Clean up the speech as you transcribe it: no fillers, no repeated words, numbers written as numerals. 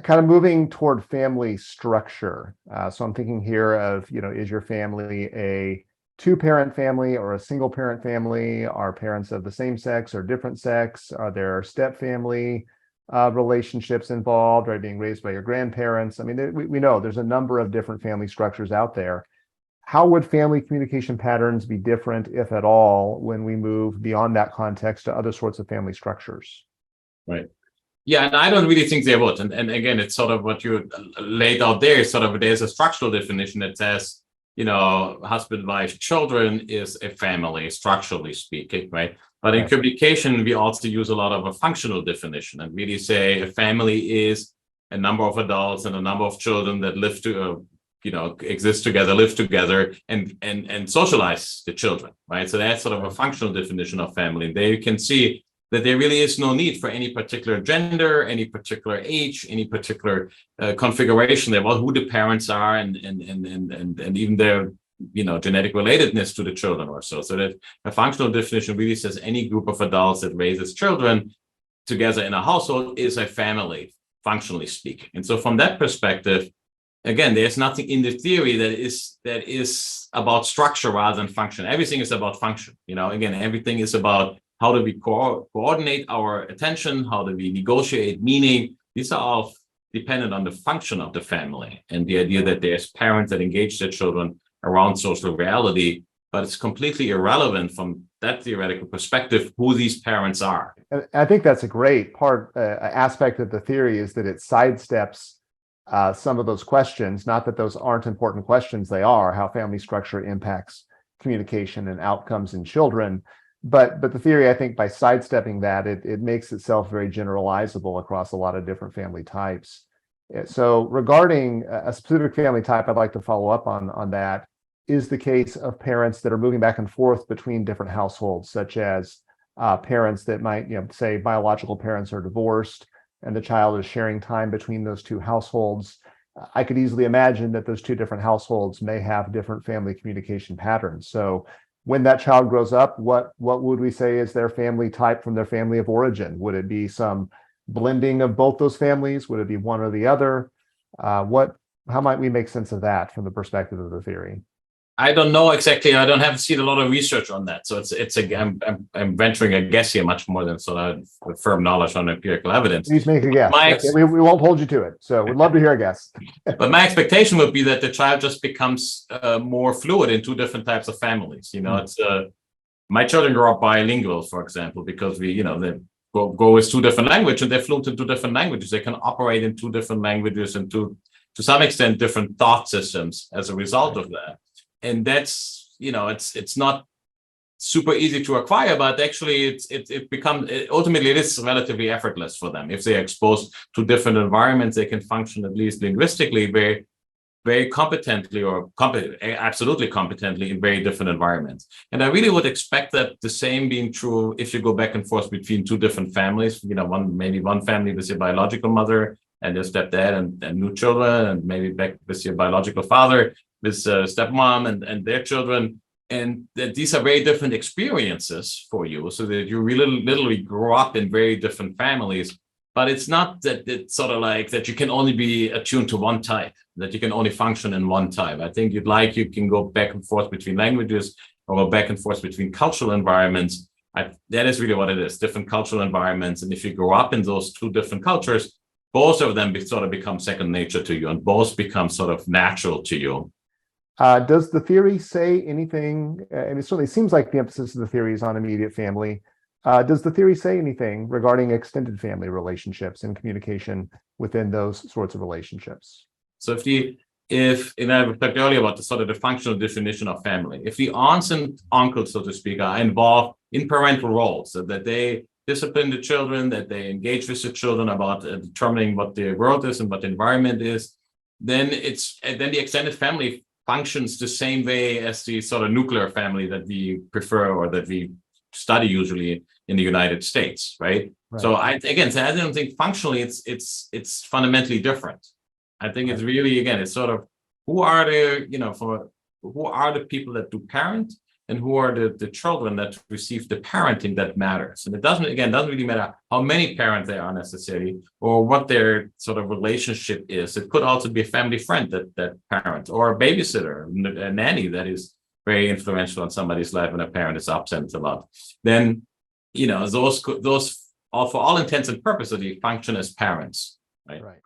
kind of moving toward family structure. So I'm thinking here of, is your family a two-parent family or a single-parent family? Are parents of the same sex or different sex? Are there step family relationships involved? Are you being raised by your grandparents? I mean, we know there's a number of different family structures out there. How would family communication patterns be different, if at all, when we move beyond that context to other sorts of family structures? Right. Yeah, and I don't really think they would. And again, it's sort of what you laid out there. Sort of there's a structural definition that says, husband, wife, children is a family, structurally speaking, right? But in communication, we also use a lot of a functional definition and really say a family is a number of adults and a number of children that live to, exist together, live together, and socialize the children, right? So that's sort of a functional definition of family. And there you can see that there really is no need for any particular gender, any particular age, any particular configuration about who the parents are and even their genetic relatedness to the children or so. So that a functional definition really says any group of adults that raises children together in a household is a family, functionally speaking. And so from that perspective, again, there's nothing in the theory that is about structure rather than function. Everything is about function. Again, everything is about how do we coordinate our attention? How do we negotiate meaning? These are all dependent on the function of the family and the idea that there's parents that engage their children around social reality, but it's completely irrelevant from that theoretical perspective who these parents are. And I think that's a great aspect of the theory, is that it sidesteps some of those questions. Not that those aren't important questions, they are, how family structure impacts communication and outcomes in children. But the theory, I think, by sidestepping that, it makes itself very generalizable across a lot of different family types. So regarding a specific family type, I'd like to follow up on that, is the case of parents that are moving back and forth between different households, such as parents that might, say biological parents are divorced and the child is sharing time between those two households. I could easily imagine that those two different households may have different family communication patterns. So when that child grows up, what would we say is their family type from their family of origin? Would it be some blending of both those families? Would it be one or the other? How might we make sense of that from the perspective of the theory? I don't know exactly. I don't have seen a lot of research on that. So I'm venturing a guess here much more than sort of firm knowledge on empirical evidence. Please make a guess. We won't hold you to it. So we'd love to hear a guess. But my expectation would be that the child just becomes more fluid in two different types of families. It's my children grow up bilingual, for example, because they go with two different languages and they're fluent in two different languages. They can operate in two different languages and to some extent different thought systems as a result of that. And that's, it's not super easy to acquire, but actually ultimately it is relatively effortless for them. If they're exposed to different environments, they can function at least linguistically very, very competently absolutely competently in very different environments. And I really would expect that the same being true if you go back and forth between two different families, one family with your biological mother and your stepdad and new children, and maybe back with your biological father, with stepmom and their children, and that these are very different experiences for you, so that you really literally grow up in very different families. But it's not that it's sort of like that you can only be attuned to one type, that you can only function in one type. I think you can go back and forth between languages or go back and forth between cultural environments. That is really what it is, different cultural environments. And if you grow up in those two different cultures, both of them sort of become second nature to you and both become sort of natural to you. Does the theory say anything, and it certainly seems like the emphasis of the theory is on immediate family. Does the theory say anything regarding extended family relationships and communication within those sorts of relationships? So and I talked earlier about the functional definition of family. If the aunts and uncles, so to speak, are involved in parental roles, so that they discipline the children, that they engage with the children about determining what the world is and what the environment is, then the extended family functions the same way as the sort of nuclear family that we prefer or that we study usually in the United States, right? So I don't think functionally it's fundamentally different. I think it's really, again, it's sort of who are the people that do parent, and who are the children that receive the parenting that matters. And it doesn't really matter how many parents they are necessarily or what their sort of relationship is. It could also be a family friend that parent, or a babysitter, a nanny that is very influential in somebody's life when a parent is absent a lot. Then, those all, for all intents and purposes, they function as parents, right? Right.